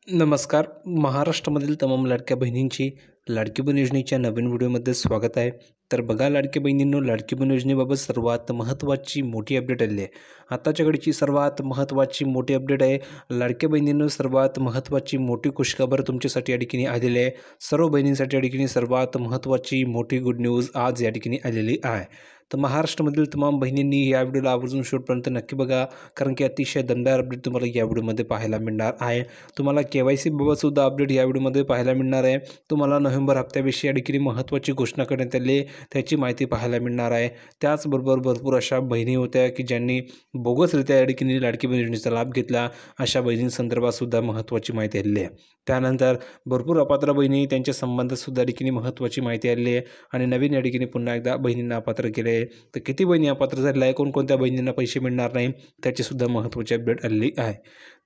नमस्कार. महाराष्ट्रामधील तमाम लाडक्या बहिणींची लाडकी बहीण योजनेच्या नवीन व्हिडिओमध्ये स्वागत आहे. तर बघा लाडक्या बहिणींनो, लाडकी बहीण योजनेबाबत सर्वात महत्त्वाची मोठी अपडेट आली आहे. आताच्या घडीची सर्वात महत्त्वाची मोठी अपडेट आहे. लाडक्या बहिणींनो, सर्वात महत्त्वाची मोठी खुशखबर तुमच्यासाठी या ठिकाणी आलेली आहे. सर्व बहिणींसाठी या ठिकाणी सर्वात महत्त्वाची मोठी गुड न्यूज आज या ठिकाणी आलेली आहे. तर महाराष्ट्रामधील तमाम बहिणींनी या व्हिडिओला आवर्जून शेवटपर्यंत नक्की बघा, कारण की अतिशय दमदार अपडेट तुम्हाला या व्हिडिओमध्ये पाहायला मिळणार आहे. तुम्हाला KYC बाबतसुद्धा अपडेट या व्हिडिओमध्ये पाहायला मिळणार आहे. तुम्हाला नोव्हेंबर हप्त्याविषयी या ठिकाणी महत्त्वाची घोषणा करण्यात आली आहे, त्याची माहिती पाहायला मिळणार आहे. त्याचबरोबर भरपूर अशा बहिणी होत्या की ज्यांनी बोगसरित्या या ठिकाणी लाडकी बहीण योजनेचा लाभ घेतला. अशा बहिणींसंदर्भातसुद्धा महत्त्वाची माहिती आलेली आहे. त्यानंतर भरपूर अपात्र बहिणी, त्यांच्या संबंधातसुद्धा या ठिकाणी महत्त्वाची माहिती आलेली आहे. आणि नवीन या ठिकाणी पुन्हा एकदा बहिणींना अपात्र केले आहे. तर किती बहिणी अपात्र झालेल्या आहे, कोणकोणत्या बहिणींना पैसे मिळणार नाही, त्याचीसुद्धा महत्त्वाची अपडेट आलेली आहे.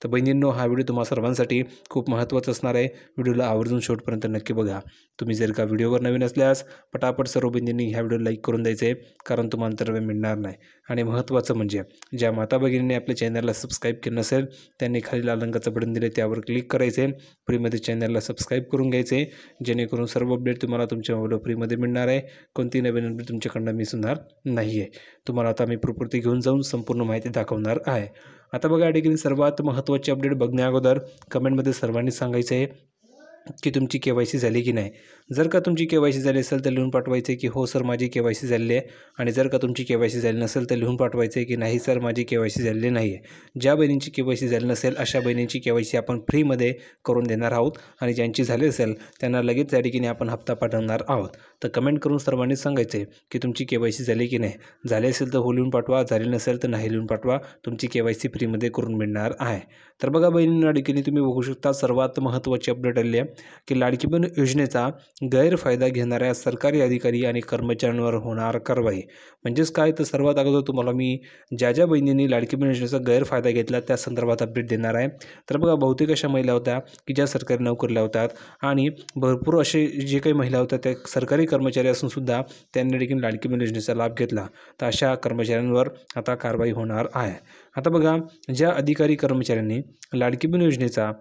तर बहिणींनो, हा व्हिडिओ तुम्हा सर्वांसाठी खूप महत्त्वाचा असणार आहे. व्हिडिओला आवर्जून शेवटपर्यंत नक्की बघा. तुम्ही जर का व्हिडिओवर नवीन असल्यास पटापट सर्व बहिणींनी ह्या व्हिडिओ लाईक करून द्यायचे, कारण तुम्हाला तर मिळणार नाही. आणि महत्त्वाचं म्हणजे ज्या माता भगिनींनी आपल्या चॅनलला सबस्क्राईब केलं नसेल, त्यांनी खाली लाल रंगाचं बटन दिले, त्यावर क्लिक करायचे. फ्रीमध्ये चॅनलला सबस्क्राईब करून घ्यायचे, जेणेकरून सर्व अपडेट तुम्हाला तुमच्या व्हिडिओ फ्रीमध्ये मिळणार आहे. कोणती नवीन अपडेट तुमच्याकडनं मिस होणार नाही आहे. तुम्हाला आता मी प्रॉपर्टी घेऊन जाऊन संपूर्ण माहिती दाखवणार आहे. आता बघा, या ठिकाणी सर्वात महत्त्वाची अपडेट बघण्या अगोदर कमेंटमध्ये सर्वांनी सांगायचं आहे की तुमची KYC झाली की नाही. जर का तुमची KYC झाली असेल तर लिहून पाठवायचं आहे की हो सर माझी KYC झालेली आहे. आणि जर का तुमची KYC झाली नसेल तर लिहून पाठवायचं आहे की नाही सर माझी KYC झालेली नाही आहे. ज्या बहिणींची KYC झाली नसेल अशा बहिणींची KYC आपण फ्रीमध्ये करून देणार आहोत. आणि ज्यांची झाली असेल त्यांना लगेच या ठिकाणी आपण हप्ता पाठवणार आहोत. तर कमेंट करून सर्वांनी सांगायचं आहे की तुमची KYC झाली की नाही. झाली असेल तर हो लिहून पाठवा, झाली नसेल तर नाही लिहून पाठवा. तुमची KYC फ्रीमध्ये करून मिळणार आहे. तर बघा बहिणींना, ठिकाणी तुम्ही बघू शकता सर्वात महत्त्वाची अपडेट आली आहे की लाडकी बहीण योजनेचा गैरफायदा घेणाऱ्या सरकारी अधिकारी आणि कर्मचाऱ्यांवर होणार कारवाई. म्हणजेच काय, तर सर्वात अगोदर तुम्हाला मी ज्या ज्या बहिणींनी लाडकी बहीण योजनेचा गैरफायदा घेतला त्या संदर्भात अपडेट देणार आहे. तर बघा, बहुतेक अशा महिला होत्या की ज्या सरकारी नोकरीला होतात आणि भरपूर असे जे काही महिला होत्या त्या सरकारी कर्मचारी असूनसुद्धा त्यांनी देखील लाडकी बहीण योजनेचा लाभ घेतला. तर अशा कर्मचाऱ्यांवर आता कारवाई होणार आहे. आता बघा, ज्या अधिकारी कर्मचाऱ्यांनी लाडकी बहीण योजनेचा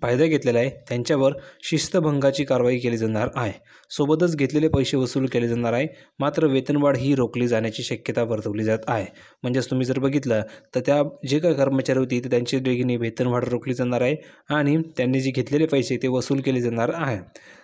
फायदा घेतलेला आहे त्यांच्यावर शिस्तभंगाची कारवाई केली जाणार आहे. सोबतच घेतलेले पैसे वसूल केले जाणार आहे. मात्र वेतनवाढ ही रोखली जाण्याची शक्यता वर्तवली जात आहे. म्हणजेच तुम्ही जर बघितलं तर त्या जे काही कर्मचारी होती तर त्यांची देखील वेतनवाढ रोखली जाणार आहे आणि त्यांनी जे घेतलेले पैसे ते वसूल केले जाणार आहे.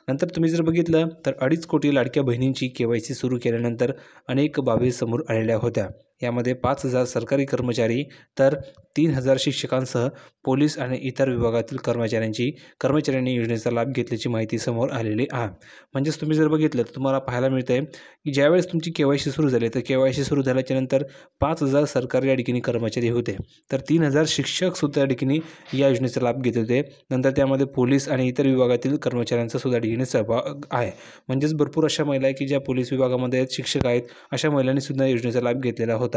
नंतर तुम्ही जर बघितलं तर 2.5 कोटी लाडक्या बहिणींची KYC सुरू केल्यानंतर अनेक बाबी समोर आलेल्या होत्या. यामध्ये 5,000 सरकारी कर्मचारी तर 3,000 शिक्षकांसह पोलीस आणि इतर विभागातील कर्मचाऱ्यांनी योजनेचा लाभ घेतल्याची माहिती समोर आलेली आहे. म्हणजेच तुम्ही जर बघितलं तर तुम्हाला पाहायला मिळतं आहे की ज्यावेळेस तुमची KYC सुरू झाली तर KYC सुरू झाल्याच्यानंतर 5,000 सरकारी या ठिकाणी कर्मचारी होते, तर 3,000 शिक्षकसुद्धा या ठिकाणी या योजनेचा लाभ घेत होते. नंतर त्यामध्ये पोलीस आणि इतर विभागातील कर्मचाऱ्यांचा सुद्धा ठिकाणी सहभाग आहे. म्हणजेच भरपूर अशा महिला आहे की ज्या पोलीस विभागामध्ये आहेत, शिक्षक आहेत, अशा महिलांनीसुद्धा योजनेचा लाभ घेतलेला होता.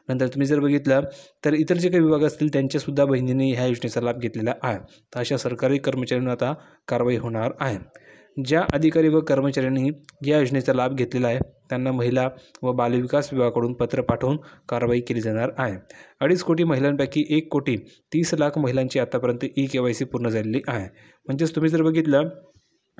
नंतर तुम्ही जर बघितलं तर इतर जे काही विभाग असतील त्यांच्यासुद्धा बहिणींनी ह्या योजनेचा लाभ घेतलेला आहे. तर अशा सरकारी कर्मचाऱ्यांना आता कारवाई होणार आहे. ज्या अधिकारी व कर्मचाऱ्यांनी या योजनेचा लाभ घेतलेला आहे त्यांना महिला व बालविकास विभागाकडून पत्र पाठवून कारवाई केली जाणार आहे. 2.5 कोटी महिलांपैकी 1,30,00,000 महिलांची आतापर्यंत KYC पूर्ण झालेली आहे. म्हणजेच तुम्ही जर बघितलं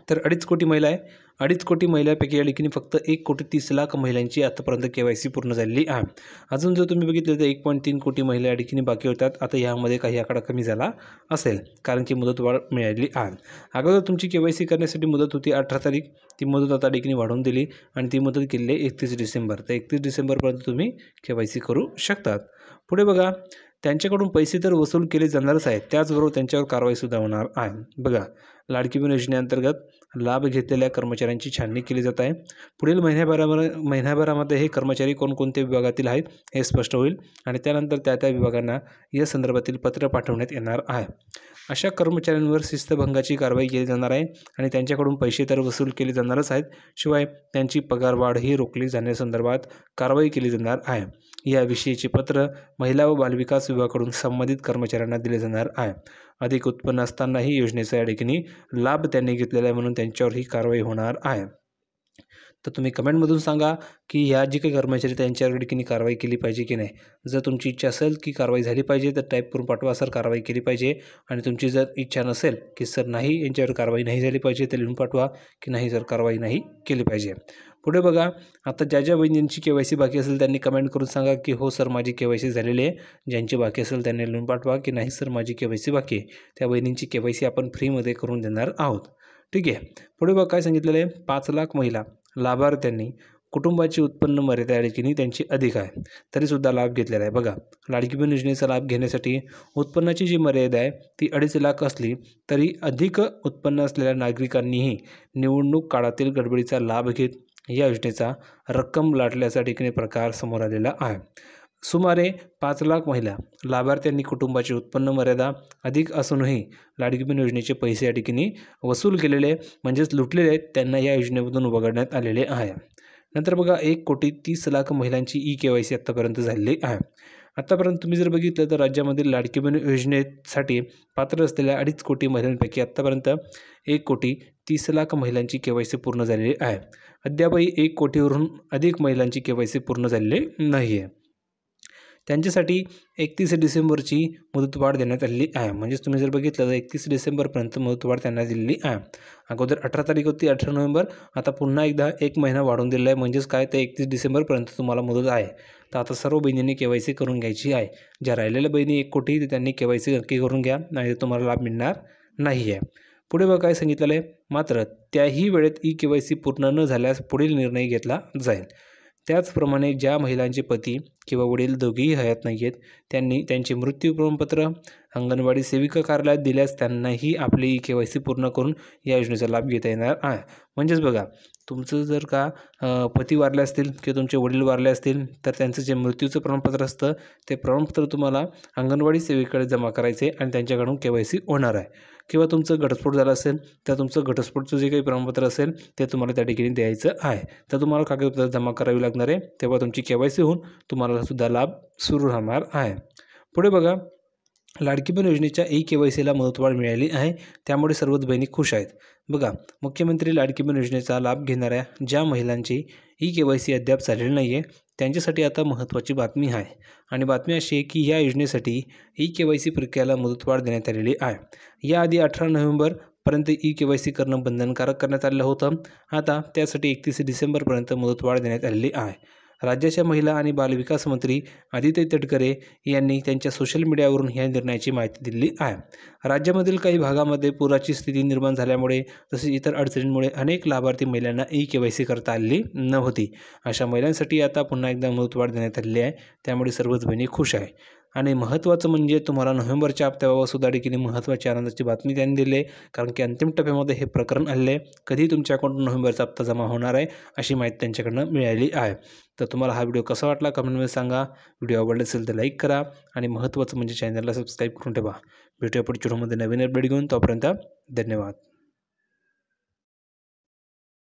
तर 2.5 कोटी महिला आहे. 2.5 कोटी महिलांपैकी या ठिकाणी फक्त 1,30,00,000 महिलांची आतापर्यंत KYC पूर्ण झालेली आहे. अजून जर तुम्ही बघितलं तर 1.3 कोटी महिला या ठिकाणी बाकी होतात. आता यामध्ये काही आकडा कमी झाला असेल, कारण की मुदतवाढ मिळाली आहे. अगोदर तुमची KYC करण्यासाठी मुदत होती 18 तारीख, ती मुदत आता ठिकाणी वाढवून दिली आणि ती मुदत केलेली आहे 31 डिसेंबर. तर 31 डिसेंबरपर्यंत तुम्ही KYC करू शकतात. पुढे बघा, त्यांच्याकडून पैसे तर वसूल केले जाणारच आहेत, त्याचबरोबर त्यांच्यावर कारवाईसुद्धा होणार आहे. बघा, लाडकी बहीण योजनेअंतर्गत लाभ घेतलेल्या कर्मचाऱ्यांची छाननी केली जात आहे. पुढील महिन्याभरामध्ये हे कर्मचारी कोणकोणत्या विभागातील आहेत हे स्पष्ट होईल आणि त्यानंतर त्या विभागांना या संदर्भातील पत्र पाठवण्यात येणार आहे. अशा कर्मचाऱ्यांवर शिस्तभंगाची कारवाई केली जाणार आहे आणि त्यांच्याकडून पैसे तर वसूल केले जाणारच आहेत, शिवाय त्यांची पगारवाढ ही रोखली जाण्यासंदर्भात कारवाई केली जाणार आहे. याविषयीचे पत्र महिला व बालविकास विभागाकडून संबंधित कर्मचाऱ्यांना दिले जाणार आहे. अधिक उत्पन्न असतानाही योजनेचा या ठिकाणी लाभ त्यांनी घेतलेला आहे म्हणून त्यांच्यावर ही कारवाई होणार आहे. तर तुम्ही कमेंटमधून सांगा की ह्या जे काही कर्मचारी त्यांच्यावर की कारवाई केली पाहिजे की नाही. जर तुमची इच्छा असेल की कारवाई झाली पाहिजे तर टाईप करून पाठवा, सर कारवाई केली पाहिजे. आणि तुमची जर इच्छा नसेल की सर नाही यांच्यावर कारवाई नाही झाली पाहिजे तर लिहून पाठवा की नाही सर कारवाई नाही केली पाहिजे. पुढे बघा, आता ज्या बहिणींची KYC बाकी असेल त्यांनी कमेंट करून सांगा की हो सर माझी KYC झालेली आहे. ज्यांची बाकी असेल त्यांनी लिहून पाठवा की नाही सर माझी KYC बाकी आहे. त्या बहिणींची KYC आपण फ्रीमध्ये करून देणार आहोत. ठीक आहे. पुढे बघा काय सांगितलेलं आहे, 5 लाख महिला लाभार्थ्यांनी कुटुंबाची उत्पन्न मर्यादा की नाही त्यांची अधिक आहे तरीसुद्धा लाभ घेतलेला आहे. बघा, लाडकी बहीण योजनेचा लाभ घेण्यासाठी उत्पन्नाची जी मर्यादा आहे ती 2.5 लाख असली तरी अधिक उत्पन्न असलेल्या नागरिकांनीही निवडणूक काळातील गडबडीचा लाभ घेत या योजनेचा रक्कम लाटल्याचा ठिकाणी प्रकार समोर आलेला आहे. सुमारे 5 लाख महिला लाभार्थ्यांनी कुटुंबाची उत्पन्न मर्यादा अधिक असूनही लाडकी बहीण योजनेचे पैसे या ठिकाणी वसूल केलेले म्हणजेच लुटलेले आहेत, त्यांना या योजनेमधून वगळण्यात आलेले आहे. नंतर बघा, 1,30,00,000 महिलांची KYC आत्तापर्यंत झालेली आहे. आत्तापर्यंत तुम्ही जर बघितलं तर राज्यामधील लाडकी बहीण योजनेसाठी पात्र असलेल्या 2.5 कोटी महिलांपैकी आत्तापर्यंत 1,30,00,000 महिलांची KYC पूर्ण झालेली आहे. अद्यापही 1 कोटीवरून अधिक महिलांची KYC पूर्ण झालेली नाही आहे. त्यांच्यासाठी 31 डिसेंबरची मुदतवाढ देण्यात आलेली आहे. म्हणजेच तुम्ही जर बघितलं तर 31 डिसेंबरपर्यंत मुदतवाढ त्यांना दिलेली आहे. अगोदर 18 तारीख होती, 18 नोव्हेंबर. आता पुन्हा एकदा 1 महिना वाढवून दिलेला आहे. म्हणजेच काय, ते 31 डिसेंबरपर्यंत तुम्हाला मुदत आहे. तर आता सर्व बहिणींनी KYC करून घ्यायची आहे. ज्या राहिलेल्या बहिणी 1 कोटी त्यांनी KYC नक्की करून घ्या, नाही तर तुम्हाला लाभ मिळणार नाही आहे. पुढे बघा काय सांगितलेलं आहे, मात्र त्याही वेळेत KYC पूर्ण न झाल्यास पुढील निर्णय घेतला जाईल. त्याचप्रमाणे ज्या महिलांचे पती किंवा वडील दोघेही हयात नाही आहेत त्यांनी त्यांचे मृत्यू प्रमाणपत्र अंगणवाडी सेविका कार्यालयात दिल्यास त्यांनाही आपली KYC पूर्ण करून या योजनेचा लाभ घेता येणार आहे. म्हणजेच बघा, तुमचं जर का पती वारले असतील किंवा तुमचे वडील वारले असतील तर त्यांचं जे मृत्यूचं प्रमाणपत्र असतं ते प्रमाणपत्र तुम्हाला अंगणवाडी सेविकेकडे जमा करायचे आणि त्यांच्याकडून KYC होणार आहे. किंवा तुमचं घटस्फोट झाला असेल तर तुमचं घटस्फोटचं जे काही प्रमाणपत्र असेल ते तुम्हाला त्या ठिकाणी द्यायचं आहे. तर तुम्हाला कागदपत्र जमा करावी लागणार आहे, तेव्हा तुमची KYC होऊन तुम्हाला सुद्धा लाभ सुरू राहणार आहे. पुढे बघा, लाडकी बहीण योजनेच्या KYCला मुदतवाढ मिळाली आहे, त्यामुळे सर्वच बहिणी खुश आहेत. बघा, मुख्यमंत्री लाडकी बहीण योजनेचा लाभ घेणाऱ्या ज्या महिलांची KYC अद्याप झालेली नाही आहे त्यांच्यासाठी आता महत्त्वाची बातमी आहे. आणि बातमी अशी आहे की या योजनेसाठी KYC प्रक्रियेला मुदतवाढ देण्यात आलेली आहे. याआधी 18 नोव्हेंबरपर्यंत KYC करणं बंधनकारक करण्यात आलं होतं. आता त्यासाठी 31 डिसेंबरपर्यंत मुदतवाढ देण्यात आलेली आहे. राज्याच्या महिला आणि बालविकास मंत्री आदित्य तटकरे यांनी त्यांच्या सोशल मीडियावरून या निर्णयाची माहिती दिली आहे. राज्यामधील काही भागामध्ये पुराची स्थिती निर्माण झाल्यामुळे तसेच इतर अडचणींमुळे अनेक लाभार्थी महिलांना KYC करता आलेली नव्हती. अशा महिलांसाठी आता पुन्हा एकदा मुदतवाढ देण्यात आलेली आहे, त्यामुळे सर्वच बहिणी खुश आहे. आणि महत्त्वाचं म्हणजे तुम्हाला नोव्हेंबरच्या हप्त्याबाबत सुद्धा देखील महत्त्वाची आनंदाची बातमी त्यांनी दिली आहे, कारण की अंतिम टप्प्यामध्ये हे प्रकरण आले आहे. कधी तुमच्या अकाउंटवर नोव्हेंबरचा हप्ता जमा होणार आहे अशी माहिती त्यांच्याकडनं मिळाली आहे. तर तुम्हाला हा व्हिडिओ कसा वाटला कमेंटमध्ये सांगा. व्हिडिओ आवडला असेल तर लाईक करा आणि महत्त्वाचं म्हणजे चॅनलला सबस्क्राईब करून ठेवा. भेटूया पुढच्या व्हिडिओमध्ये नवीन अपडेट घेऊन. तोपर्यंत धन्यवाद.